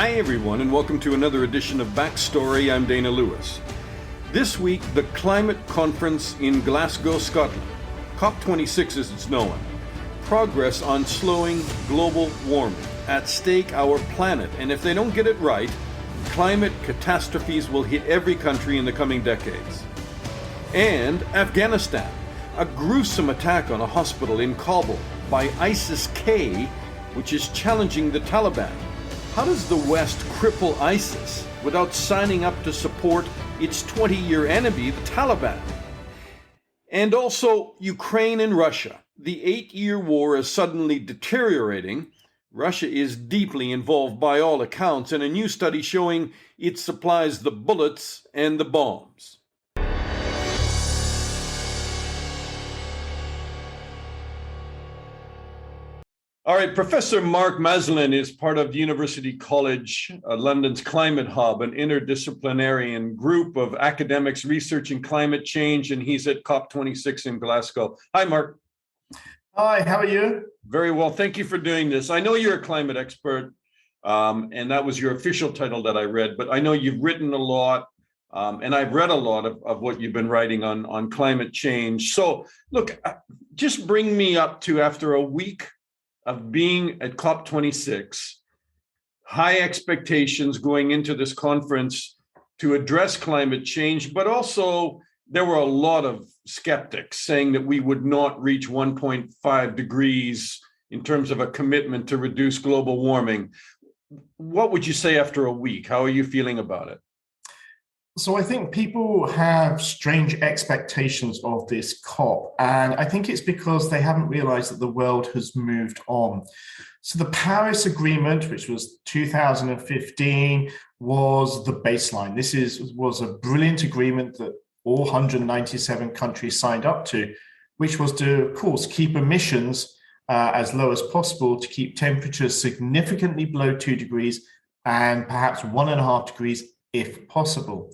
Hi everyone, and welcome to another edition of Backstory. I'm Dana Lewis. This week, the climate conference in Glasgow, Scotland. COP26 as it's known. Progress on slowing global warming. At stake, our planet. And if they don't get it right, climate catastrophes will hit every country in the coming decades. And Afghanistan. A gruesome attack on a hospital in Kabul by ISIS-K, which is challenging the Taliban. How does the West cripple ISIS without signing up to support its 20-year enemy, the Taliban? And also Ukraine and Russia. The 8-year war is suddenly deteriorating. Russia is deeply involved by all accounts, and a new study showing it supplies the bullets and the bombs. All right, Professor Mark Maslin is part of University College London's Climate Hub, an interdisciplinary group of academics researching climate change, and he's at COP26 in Glasgow. Hi, Mark. Hi, how are you? Very well, thank you for doing this. I know you're a climate expert, and that was your official title that I read, but I know you've written a lot, and I've read a lot of what you've been writing on climate change. So look, just bring me up to after a week of being at COP26, high expectations going into this conference to address climate change, but also there were a lot of skeptics saying that we would not reach 1.5 degrees in terms of a commitment to reduce global warming. What would you say after a week? How are you feeling about it? So I think people have strange expectations of this COP, and I think it's because they haven't realized that the world has moved on. So the Paris Agreement, which was 2015, was the baseline. This was a brilliant agreement that all 197 countries signed up to, which was to, of course, keep emissions as low as possible, to keep temperatures significantly below 2 degrees and perhaps 1.5 degrees if possible.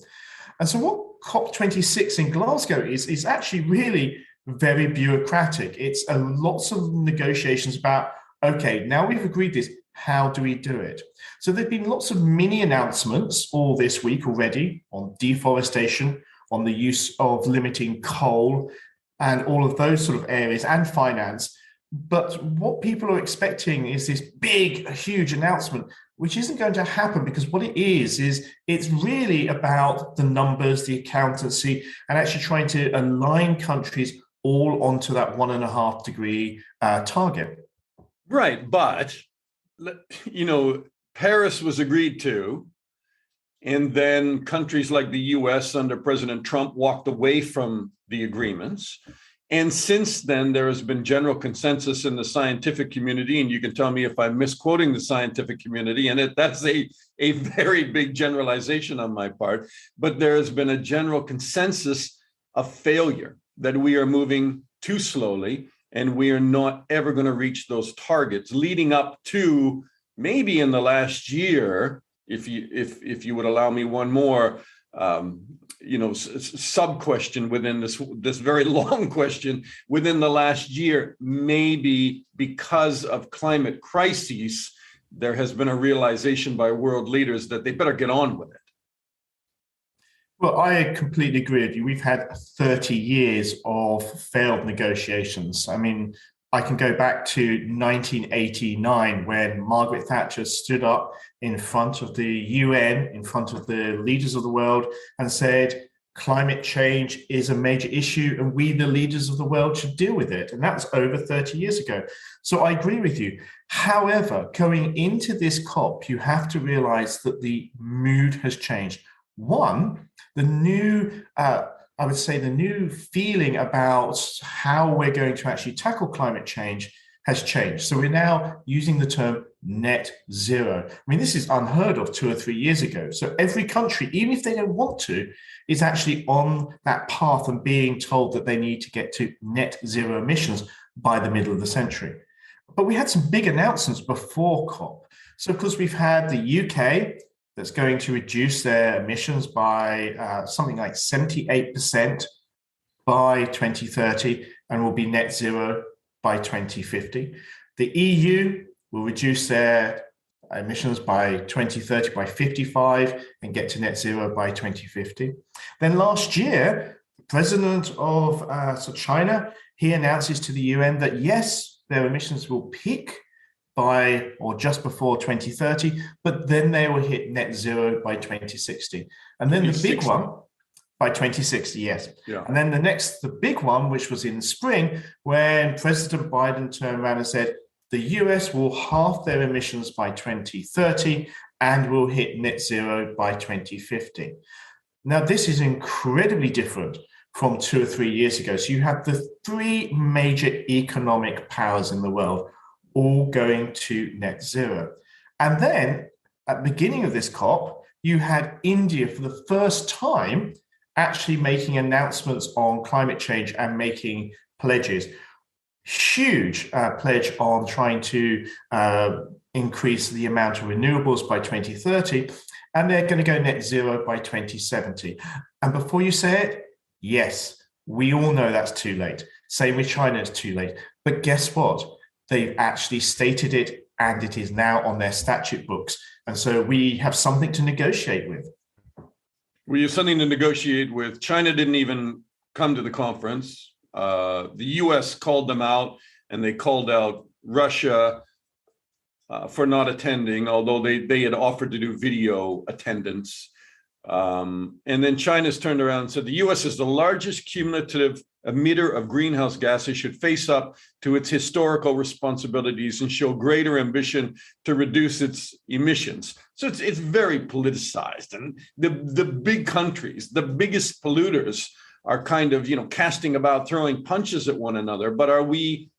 And so what COP26 in Glasgow is actually really very bureaucratic. It's lots of negotiations about, okay, now we've agreed this, how do we do it? So there've been lots of mini announcements all this week already on deforestation, on the use of limiting coal and all of those sort of areas, and finance. But what people are expecting is this big, huge announcement, which isn't going to happen, because what it is it's really about the numbers, the accountancy, and actually trying to align countries all onto that 1.5 degree target. Right, but, Paris was agreed to, and then countries like the US under President Trump walked away from the agreements. And since then, there has been general consensus in the scientific community, and you can tell me if I'm misquoting the scientific community, and that's a very big generalization on my part, but there has been a general consensus of failure, that we are moving too slowly, and we are not ever going to reach those targets, leading up to maybe in the last year, if you would allow me one more, sub-question within this very long question, within the last year, maybe because of climate crises, there has been a realization by world leaders that they better get on with it. Well, I completely agree with you. We've had 30 years of failed negotiations. I mean, I can go back to 1989 when Margaret Thatcher stood up in front of the UN, in front of the leaders of the world, and said, climate change is a major issue and we, the leaders of the world, should deal with it. And that was over 30 years ago. So I agree with you. However, going into this COP, you have to realize that the mood has changed. One, the new the new feeling about how we're going to actually tackle climate change has changed. So we're now using the term net zero. I mean, this is unheard of 2 or 3 years ago. So every country, even if they don't want to, is actually on that path and being told that they need to get to net zero emissions by the middle of the century. But we had some big announcements before COP. So of course, we've had the UK that's going to reduce their emissions by something like 78% by 2030 and will be net zero by 2050. The EU will reduce their emissions by 2030 by 55 and get to net zero by 2050. Then last year, the president of China, he announces to the UN that yes, their emissions will peak by or just before 2030, but then they will hit net zero by 2060. And then the big one, by 2060, yes. Yeah. And then the big one, which was in the spring, when President Biden turned around and said, the US will halve their emissions by 2030 and will hit net zero by 2050. Now, this is incredibly different from 2 or 3 years ago. So you have the three major economic powers in the world all going to net zero. And then at the beginning of this COP, you had India for the first time actually making announcements on climate change and making pledges. Huge pledge on trying to increase the amount of renewables by 2030, and they're going to go net zero by 2070. And before you say it, yes, we all know that's too late. Same with China, it's too late. But guess what? They've actually stated it, and it is now on their statute books. And so we have something to negotiate with. We have something to negotiate with. China didn't even come to the conference. The US called them out, and they called out Russia for not attending, although they had offered to do video attendance. And then China's turned around and said the US is the largest cumulative emitter of greenhouse gases, should face up to its historical responsibilities and show greater ambition to reduce its emissions. So it's very politicized, and the big countries, the biggest polluters, are kind of casting about, throwing punches at one another. But are we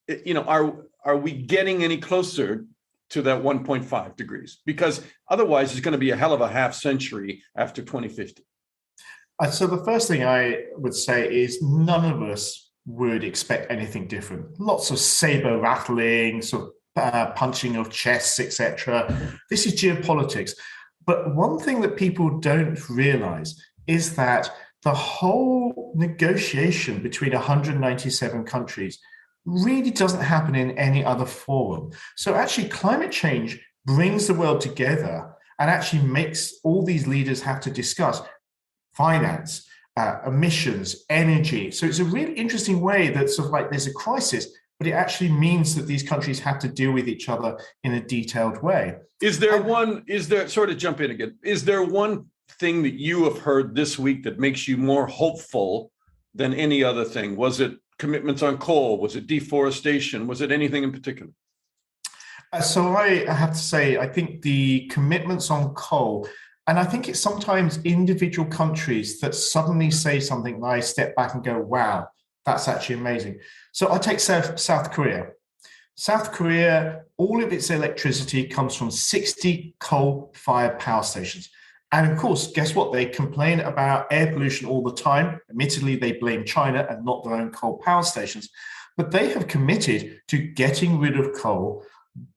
getting any closer to that 1.5 degrees? Because otherwise, it's going to be a hell of a half century after 2050. So the first thing I would say is none of us would expect anything different. Lots of saber rattling, sort of punching of chests, etc. This is geopolitics. But one thing that people don't realize is that the whole negotiation between 197 countries really doesn't happen in any other forum. So actually, climate change brings the world together and actually makes all these leaders have to discuss finance, emissions, energy. So it's a really interesting way that sort of like there's a crisis, but it actually means that these countries have to deal with each other in a detailed way. Sorry to jump in again, is there one thing that you have heard this week that makes you more hopeful than any other thing? Was it commitments on coal? Was it deforestation? Was it anything in particular? So I have to say, I think the commitments on coal, and I think it's sometimes individual countries that suddenly say something and I step back and go, wow, that's actually amazing. So I'll take South Korea. South Korea, all of its electricity comes from 60 coal-fired power stations. And of course, guess what? They complain about air pollution all the time. Admittedly, they blame China and not their own coal power stations. But they have committed to getting rid of coal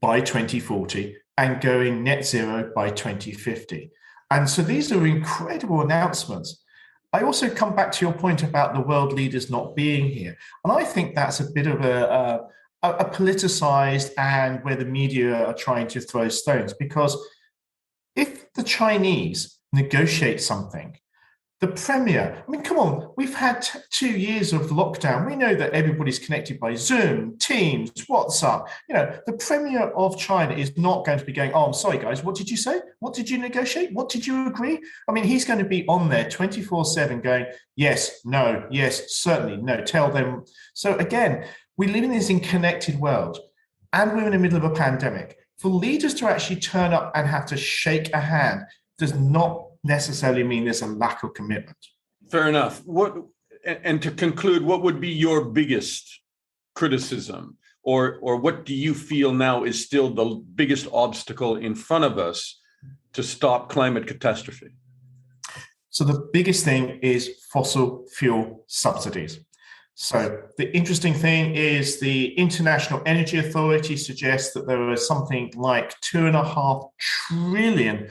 by 2040 and going net zero by 2050. And so these are incredible announcements. I also come back to your point about the world leaders not being here. And I think that's a bit of a politicized and where the media are trying to throw stones, because if the Chinese negotiate something, the premier, I mean, come on, we've had 2 years of lockdown. We know that everybody's connected by Zoom, Teams, WhatsApp. The premier of China is not going to be going, oh, I'm sorry, guys, what did you say? What did you negotiate? What did you agree? I mean, he's going to be on there 24/7 going, yes, no, yes, certainly, no, tell them. So again, we live in this connected world and we're in the middle of a pandemic. For leaders to actually turn up and have to shake a hand does not necessarily mean there's a lack of commitment. Fair enough. And to conclude, what would be your biggest criticism, or what do you feel now is still the biggest obstacle in front of us to stop climate catastrophe? So the biggest thing is fossil fuel subsidies. So the interesting thing is the International Energy Authority suggests that there is something like $2.5 trillion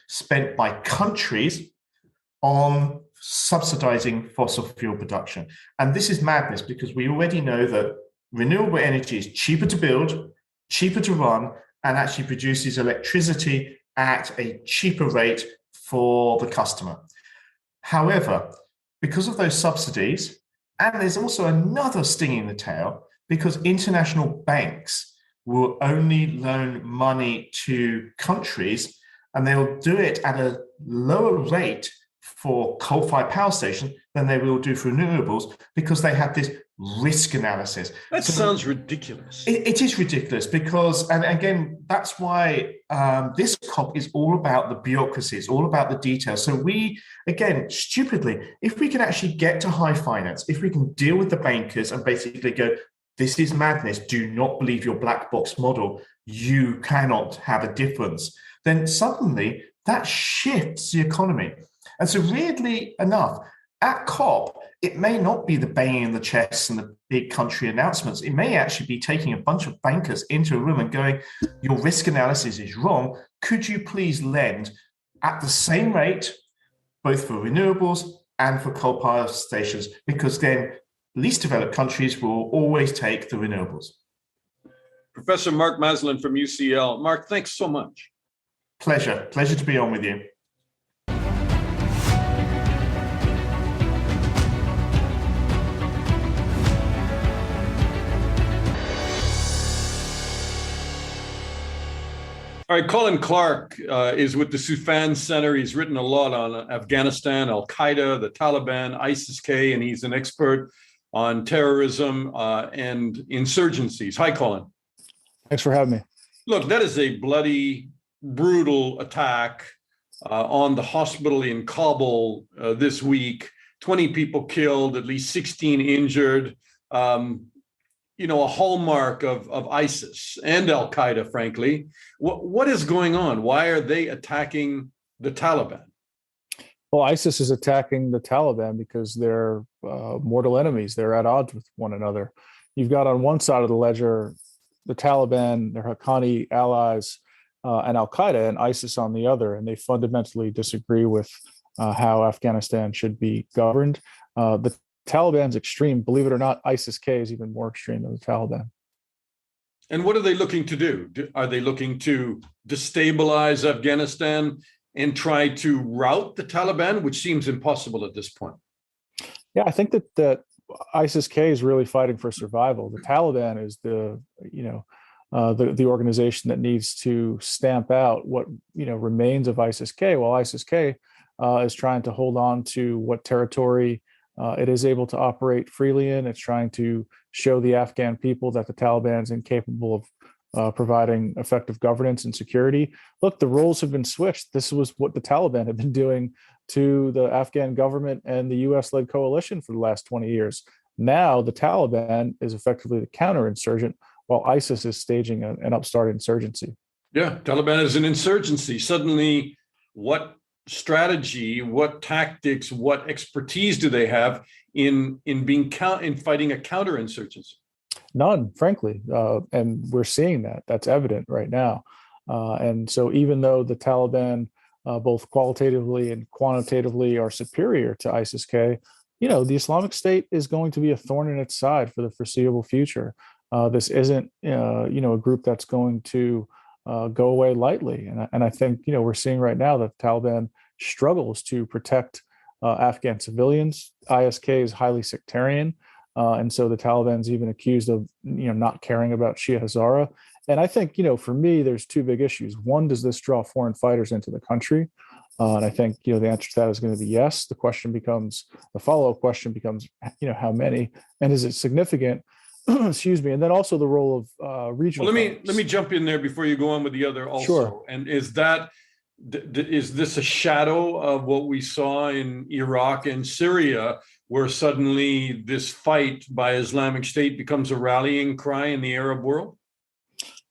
spent by countries on subsidizing fossil fuel production. And this is madness because we already know that renewable energy is cheaper to build, cheaper to run, and actually produces electricity at a cheaper rate for the customer. However, because of those subsidies, and there's also another sting in the tail, because international banks will only loan money to countries, and they'll do it at a lower rate for coal-fired power stations than they will do for renewables, because they have this risk analysis. That sounds ridiculous. It is ridiculous because, and again, that's why this COP is all about the bureaucracy. It's all about the details. So we, again, stupidly, if we can actually get to high finance, if we can deal with the bankers and basically go, this is madness, do not believe your black box model, you cannot have a difference, then suddenly that shifts the economy. And so weirdly enough, at COP, it may not be the banging in the chests and the big country announcements. It may actually be taking a bunch of bankers into a room and going, your risk analysis is wrong. Could you please lend at the same rate, both for renewables and for coal power stations? Because then least developed countries will always take the renewables. Professor Mark Maslin from UCL. Mark, thanks so much. Pleasure to be on with you. All right, Colin Clarke is with the Soufan Center. He's written a lot on Afghanistan, Al-Qaeda, the Taliban, ISIS-K, and he's an expert on terrorism and insurgencies. Hi, Colin. Thanks for having me. Look, that is a bloody, brutal attack on the hospital in Kabul this week. 20 people killed, at least 16 injured. A hallmark of ISIS and Al-Qaeda, frankly. What is going on? Why are they attacking the Taliban? Well, ISIS is attacking the Taliban because they're mortal enemies. They're at odds with one another. You've got on one side of the ledger the Taliban, their Haqqani allies, and Al-Qaeda, and ISIS on the other, and they fundamentally disagree with how Afghanistan should be governed. The Taliban's extreme. Believe it or not, ISIS-K is even more extreme than the Taliban. And what are they looking to do? Are they looking to destabilize Afghanistan and try to rout the Taliban, which seems impossible at this point? Yeah, I think that ISIS-K is really fighting for survival. The Taliban is the organization that needs to stamp out what remains of ISIS-K, while ISIS-K is trying to hold on to what territory it is able to operate freely in. It's trying to show the Afghan people that the Taliban is incapable of providing effective governance and security. Look, the roles have been switched. This was what the Taliban have been doing to the Afghan government and the US-led coalition for the last 20 years. Now the Taliban is effectively the counterinsurgent, while ISIS is staging an upstart insurgency. Yeah, Taliban is an insurgency. Suddenly, what strategy, what tactics, what expertise do they have in fighting a counterinsurgency? None, frankly, and we're seeing that. That's evident right now. And so, even though the Taliban, both qualitatively and quantitatively, are superior to ISIS-K, the Islamic State is going to be a thorn in its side for the foreseeable future. This isn't, a group that's going to go away lightly. And I think, we're seeing right now that the Taliban struggles to protect Afghan civilians. ISK is highly sectarian. And so the Taliban's even accused of, not caring about Shia Hazara. And I think, for me, there's two big issues. One, does this draw foreign fighters into the country? And I think, the answer to that is going to be yes. The follow-up question becomes, how many, and is it significant? Excuse me. And then also the role of regional. Well, let me jump in there before you go on with the other also. Sure. And is this a shadow of what we saw in Iraq and Syria, where suddenly this fight by Islamic State becomes a rallying cry in the Arab world?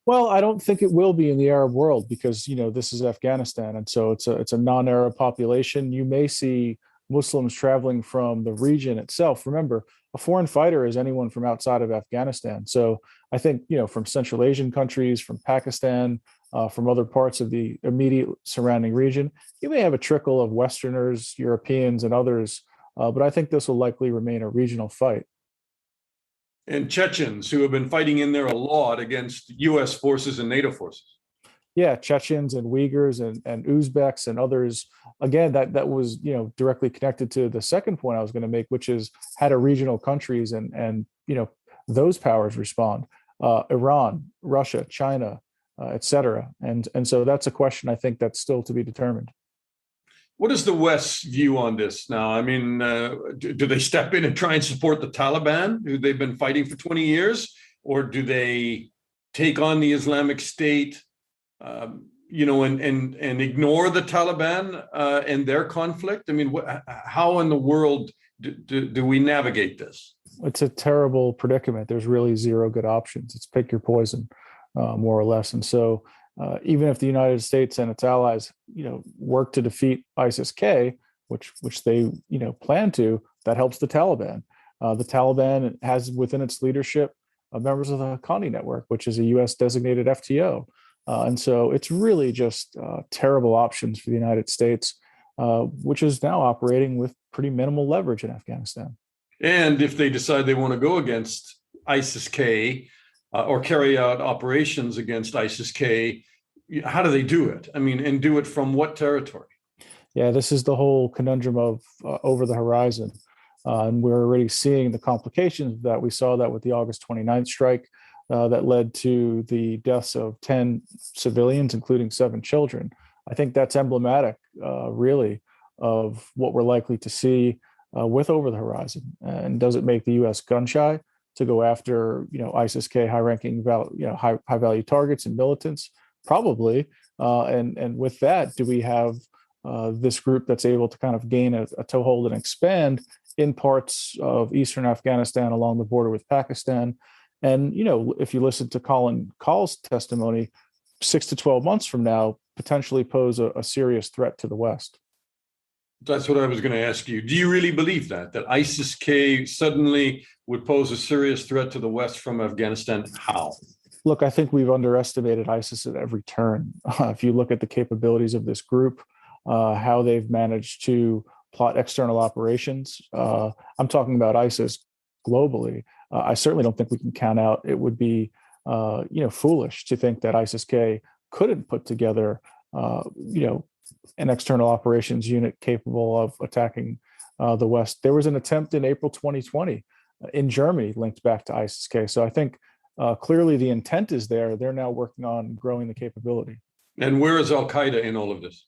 Well, I don't think it will be in the Arab world because, this is Afghanistan. And so it's a non-Arab population. You may see Muslims traveling from the region itself. Remember, a foreign fighter is anyone from outside of Afghanistan. So I think, from Central Asian countries, from Pakistan, from other parts of the immediate surrounding region, you may have a trickle of Westerners, Europeans, and others. But I think this will likely remain a regional fight. And Chechens, who have been fighting in there a lot against U.S. forces and NATO forces. yeah, Chechens and Uyghurs and Uzbeks and others. Again, that was, directly connected to the second point I was going to make, which is how do regional countries and those powers respond? Iran, Russia, China, et cetera. And so that's a question I think that's still to be determined. What is the West's view on this now? I mean, do they step in and try and support the Taliban, who they've been fighting for 20 years? Or do they take on the Islamic State, and ignore the Taliban and their conflict? I mean, how in the world do we navigate this? It's a terrible predicament. There's really zero good options. It's pick your poison, more or less. And so even if the United States and its allies, work to defeat ISIS-K, which they, plan to, that helps the Taliban. The Taliban has within its leadership members of the Haqqani Network, which is a U.S. designated FTO. And so it's really just terrible options for the United States, which is now operating with pretty minimal leverage in Afghanistan. And if they decide they want to go against ISIS-K or carry out operations against ISIS-K, how do they do it? I mean, and do it from what territory? Yeah, this is the whole conundrum of over the horizon. And we're already seeing the complications of that. We saw that with the August 29th strike that led to the deaths of 10 civilians, including 7 children. I think that's emblematic, really, of what we're likely to see with over the horizon. And does it make the U.S. gun shy to go after, ISIS-K high-ranking, high-value targets and militants? Probably. And with that, do we have this group that's able to kind of gain a toehold and expand in parts of eastern Afghanistan along the border with Pakistan? And, if you listen to Colin Call's testimony, 6 to 12 months from now, potentially pose a serious threat to the West. That's what I was going to ask you. Do you really believe that ISIS-K suddenly would pose a serious threat to the West from Afghanistan? How? Look, I think we've underestimated ISIS at every turn. If you look at the capabilities of this group, how they've managed to plot external operations, I'm talking about ISIS globally. I certainly don't think we can count out. It would be, foolish to think that ISIS-K couldn't put together, an external operations unit capable of attacking the West. There was an attempt in April 2020 in Germany linked back to ISIS-K. So I think clearly the intent is there. They're now working on growing the capability. And where is Al-Qaeda in all of this?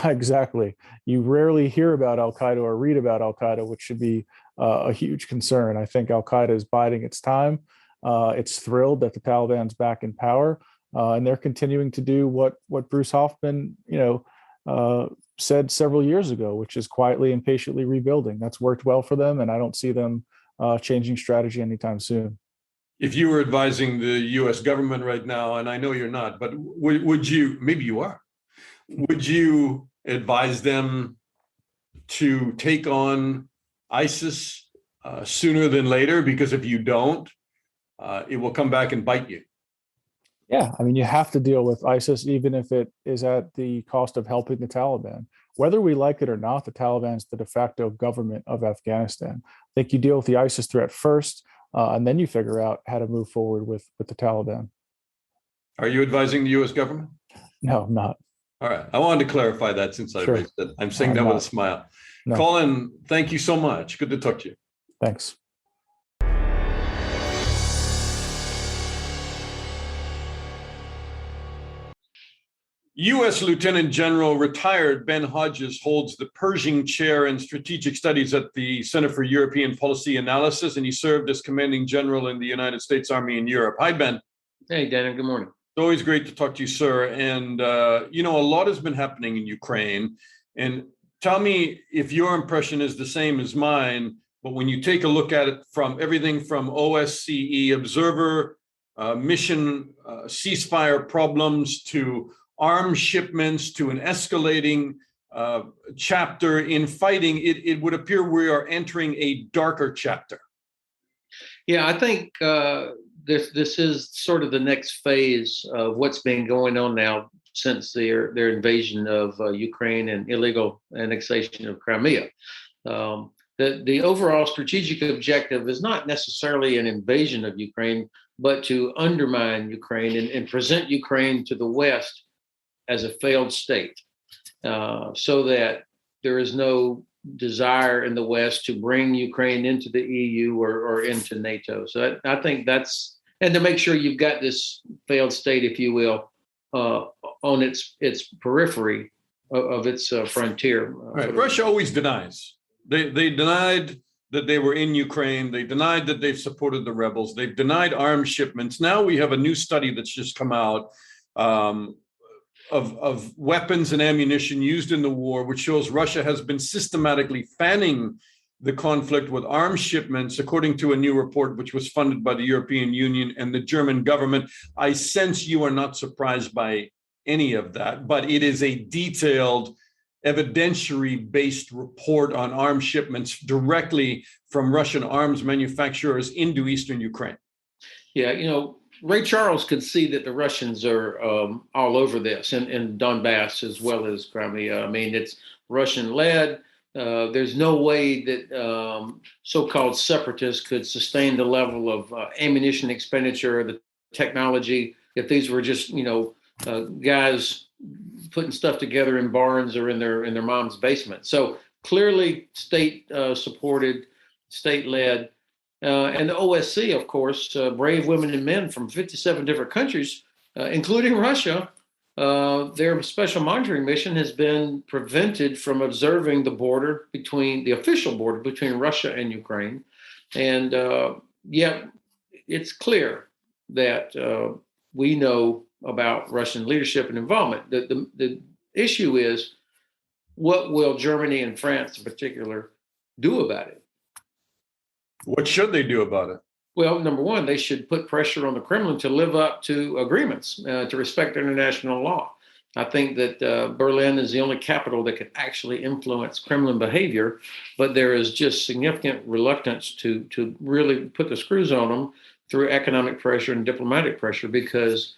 Exactly. You rarely hear about Al-Qaeda or read about Al-Qaeda, which should be a huge concern. I think Al-Qaeda is biding its time. It's thrilled that the Taliban's back in power, and they're continuing to do what Bruce Hoffman, said several years ago, which is quietly and patiently rebuilding. That's worked well for them, and I don't see them changing strategy anytime soon. If you were advising the U.S. government right now, and I know you're not, but would you, maybe you are, would you advise them to take on ISIS sooner than later? Because if you don't, it will come back and bite you. Yeah, I mean, you have to deal with ISIS, even if it is at the cost of helping the Taliban. Whether we like it or not, the Taliban is the de facto government of Afghanistan. I think you deal with the ISIS threat first, and then you figure out how to move forward with the Taliban. Are you advising the U.S. government? No, I'm not. All right. I wanted to clarify that since I raised it. I'm saying that with a smile. No. Colin, thank you so much. Good to talk to you. Thanks. U.S. Lieutenant General retired Ben Hodges holds the Pershing Chair in Strategic Studies at the Center for European Policy Analysis, and he served as commanding general in the United States Army in Europe. Hi, Ben. Hey, Dana. Good morning. It's always great to talk to you, sir. And, a lot has been happening in Ukraine. And tell me if your impression is the same as mine, but when you take a look at it from everything from OSCE observer, mission ceasefire problems to arms shipments to an escalating chapter in fighting, it would appear we are entering a darker chapter. Yeah, I think this is sort of the next phase of what's been going on now since their invasion of Ukraine and illegal annexation of Crimea. the overall strategic objective is not necessarily an invasion of Ukraine, but to undermine Ukraine and present Ukraine to the West as a failed state, so that there is no desire in the West to bring Ukraine into the EU or into NATO. So I think that's, and to make sure you've got this failed state, if you will, on its periphery of its frontier. Right. Russia always denies. They denied that they were in Ukraine. They denied that they've supported the rebels. They've denied arms shipments. Now we have a new study that's just come out of weapons and ammunition used in the war, which shows Russia has been systematically fanning the conflict with arms shipments, according to a new report which was funded by the European Union and the German government. I sense you are not surprised by any of that, but it is a detailed, evidentiary-based report on arms shipments directly from Russian arms manufacturers into eastern Ukraine. Yeah, Ray Charles could see that the Russians are all over this, and Donbass as well as Crimea. I mean, it's Russian-led. There's no way that so-called separatists could sustain the level of ammunition expenditure, the technology, if these were just, guys putting stuff together in barns or in their mom's basement. So clearly state supported, state-led. And the OSC, of course, brave women and men from 57 different countries, including Russia. Their special monitoring mission has been prevented from observing the official border between Russia and Ukraine. And yet it's clear that we know about Russian leadership and involvement. The issue is, what will Germany and France in particular do about it? What should they do about it? Well, number one, they should put pressure on the Kremlin to live up to agreements, to respect international law. I think that Berlin is the only capital that could actually influence Kremlin behavior, but there is just significant reluctance to really put the screws on them through economic pressure and diplomatic pressure, because,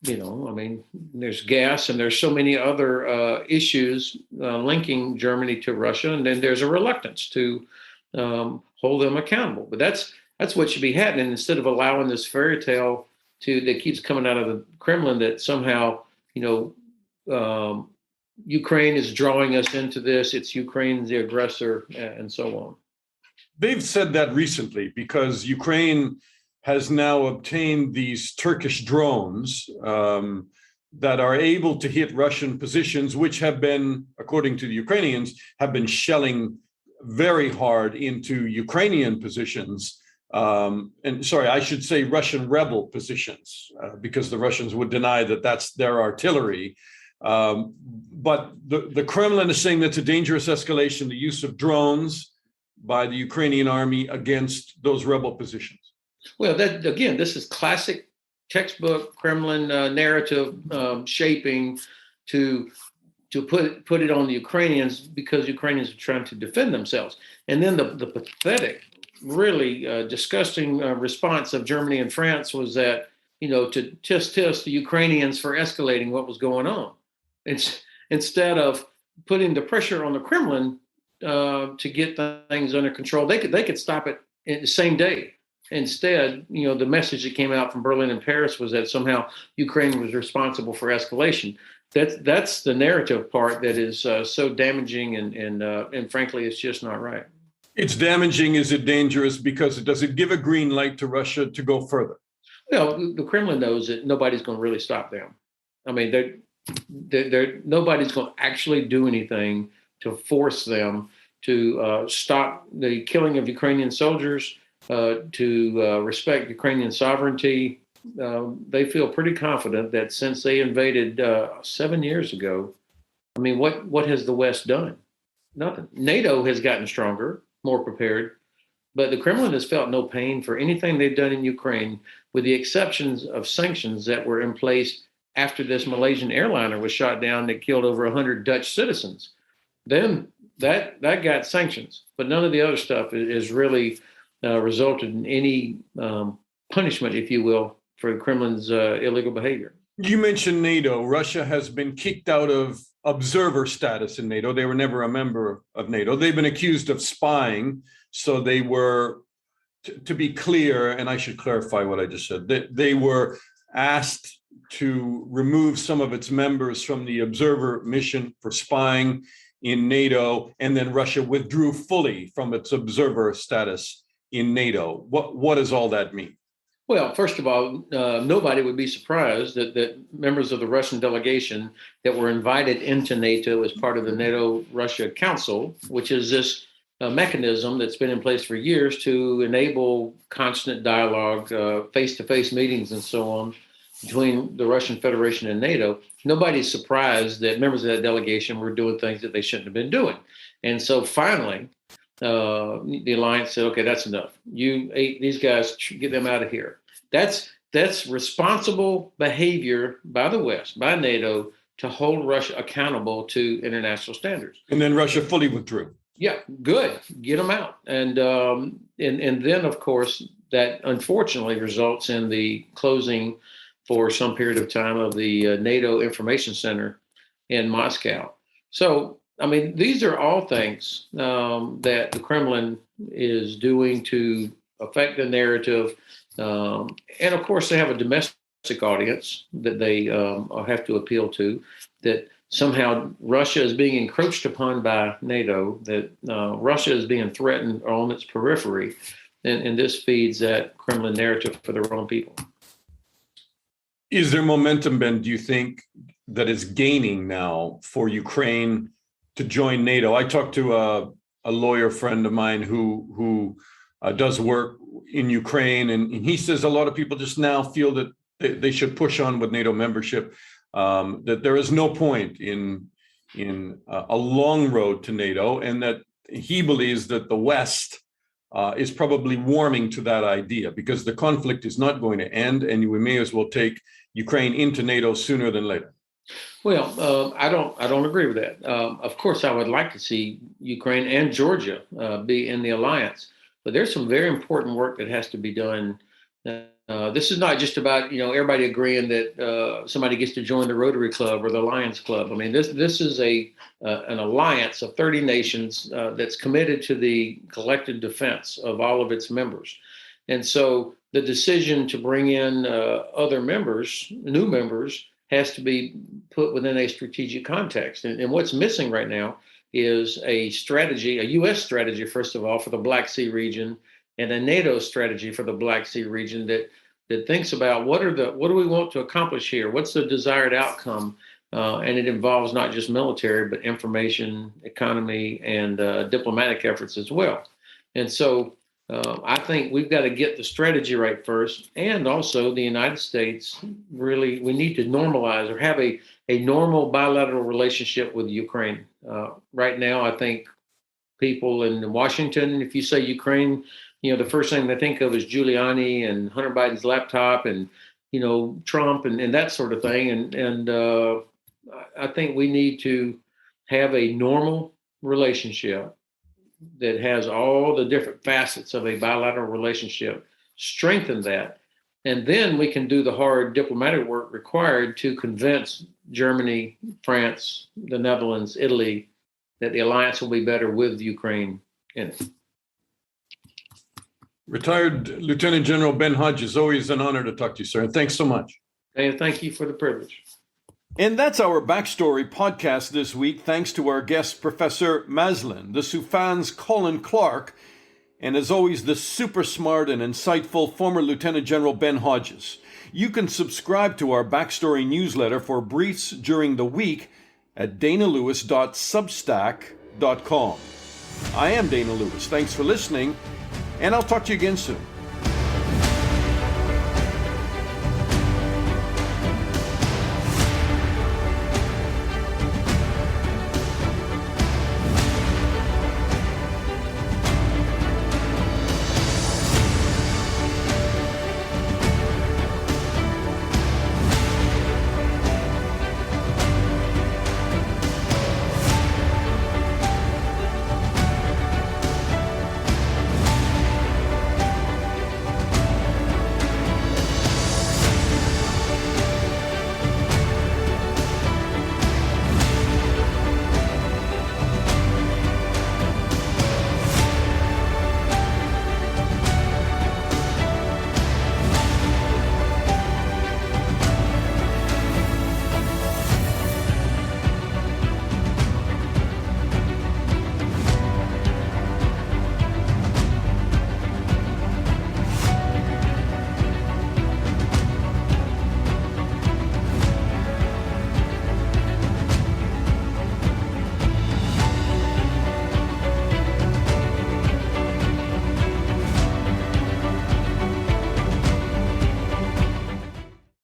there's gas and there's so many other issues linking Germany to Russia, and then there's a reluctance to hold them accountable. But that's what should be happening, instead of allowing this fairy tale that keeps coming out of the Kremlin that somehow, Ukraine is drawing us into this. It's Ukraine's the aggressor, and so on. They've said that recently because Ukraine has now obtained these Turkish drones that are able to hit Russian positions, which have been, according to the Ukrainians, have been shelling very hard into Ukrainian positions. I should say Russian rebel positions, because the Russians would deny that that's their artillery. But the Kremlin is saying that's a dangerous escalation, the use of drones by the Ukrainian army against those rebel positions. Well, this is classic textbook Kremlin narrative shaping to put it on the Ukrainians, because Ukrainians are trying to defend themselves. And then the pathetic, really disgusting response of Germany and France was that, to test the Ukrainians for escalating what was going on. Instead of putting the pressure on the Kremlin to get things under control, they could stop it in the same day. Instead, the message that came out from Berlin and Paris was that somehow Ukraine was responsible for escalation. That's the narrative part that is so damaging, and frankly, it's just not right. It's damaging. Is it dangerous? Because does it give a green light to Russia to go further? Well, the Kremlin knows that nobody's going to really stop them. I mean, nobody's going to actually do anything to force them to stop the killing of Ukrainian soldiers, to respect Ukrainian sovereignty. They feel pretty confident that since they invaded 7 years ago, I mean, what has the West done? Nothing. NATO has gotten stronger, more prepared, but the Kremlin has felt no pain for anything they've done in Ukraine, with the exceptions of sanctions that were in place after this Malaysian airliner was shot down that killed over 100 Dutch citizens. Then that got sanctions, but none of the other stuff is really resulted in any punishment, if you will, for the Kremlin's illegal behavior. You mentioned NATO. Russia has been kicked out of observer status in NATO. They were never a member of NATO. They've been accused of spying. So they were, to be clear, and I should clarify what I just said, they were asked to remove some of its members from the observer mission for spying in NATO, and then Russia withdrew fully from its observer status in NATO. What does all that mean? Well, first of all, nobody would be surprised that members of the Russian delegation that were invited into NATO as part of the NATO-Russia Council, which is this mechanism that's been in place for years to enable constant dialogue, face-to-face meetings, and so on between the Russian Federation and NATO. Nobody's surprised that members of that delegation were doing things that they shouldn't have been doing. And so finally, the alliance said, okay, that's enough. These guys, get them out of here. That's responsible behavior by the West, by NATO, to hold Russia accountable to international standards. And then Russia fully withdrew. Yeah, good. Get them out. And then, of course, that unfortunately results in the closing for some period of time of the NATO Information Center in Moscow. So, I mean, these are all things that the Kremlin is doing to affect the narrative. And of course, they have a domestic audience that they have to appeal to, that somehow Russia is being encroached upon by NATO, that Russia is being threatened on its periphery. And this feeds that Kremlin narrative for their own people. Is there momentum, Ben, do you think, that is gaining now for Ukraine to join NATO? I talked to a lawyer friend of mine who does work in Ukraine, and he says a lot of people just now feel that they should push on with NATO membership, that there is no point in a long road to NATO, and that he believes that the West is probably warming to that idea because the conflict is not going to end, and we may as well take Ukraine into NATO sooner than later. Well, I don't agree with that. Of course, I would like to see Ukraine and Georgia be in the alliance, but there's some very important work that has to be done. This is not just about everybody agreeing that somebody gets to join the Rotary Club or the Lions Club. I mean, this is an alliance of 30 nations that's committed to the collective defense of all of its members, and so the decision to bring in other members, new members, has to be put within a strategic context. And what's missing right now is a strategy, a U.S. strategy, first of all, for the Black Sea region, and a NATO strategy for the Black Sea region that thinks about what do we want to accomplish here? What's the desired outcome? And it involves not just military, but information, economy, and diplomatic efforts as well. And so I think we've got to get the strategy right first. And also the United States, really, we need to normalize or have a normal bilateral relationship with Ukraine. Right now, I think people in Washington, if you say Ukraine, the first thing they think of is Giuliani and Hunter Biden's laptop and, Trump and that sort of thing. And I think we need to have a normal relationship that has all the different facets of a bilateral relationship, strengthen that, and then we can do the hard diplomatic work required to convince Germany, France, the Netherlands, Italy, that the alliance will be better with Ukraine in it. Retired Lieutenant General Ben Hodges, always an honor to talk to you, sir. Thanks so much. And thank you for the privilege. And that's our Backstory podcast this week, thanks to our guest, Professor Maslin, the Soufan's Colin Clarke, and as always, the super smart and insightful former Lieutenant General Ben Hodges. You can subscribe to our Backstory newsletter for briefs during the week at danalewis.substack.com. I am Dana Lewis. Thanks for listening, and I'll talk to you again soon.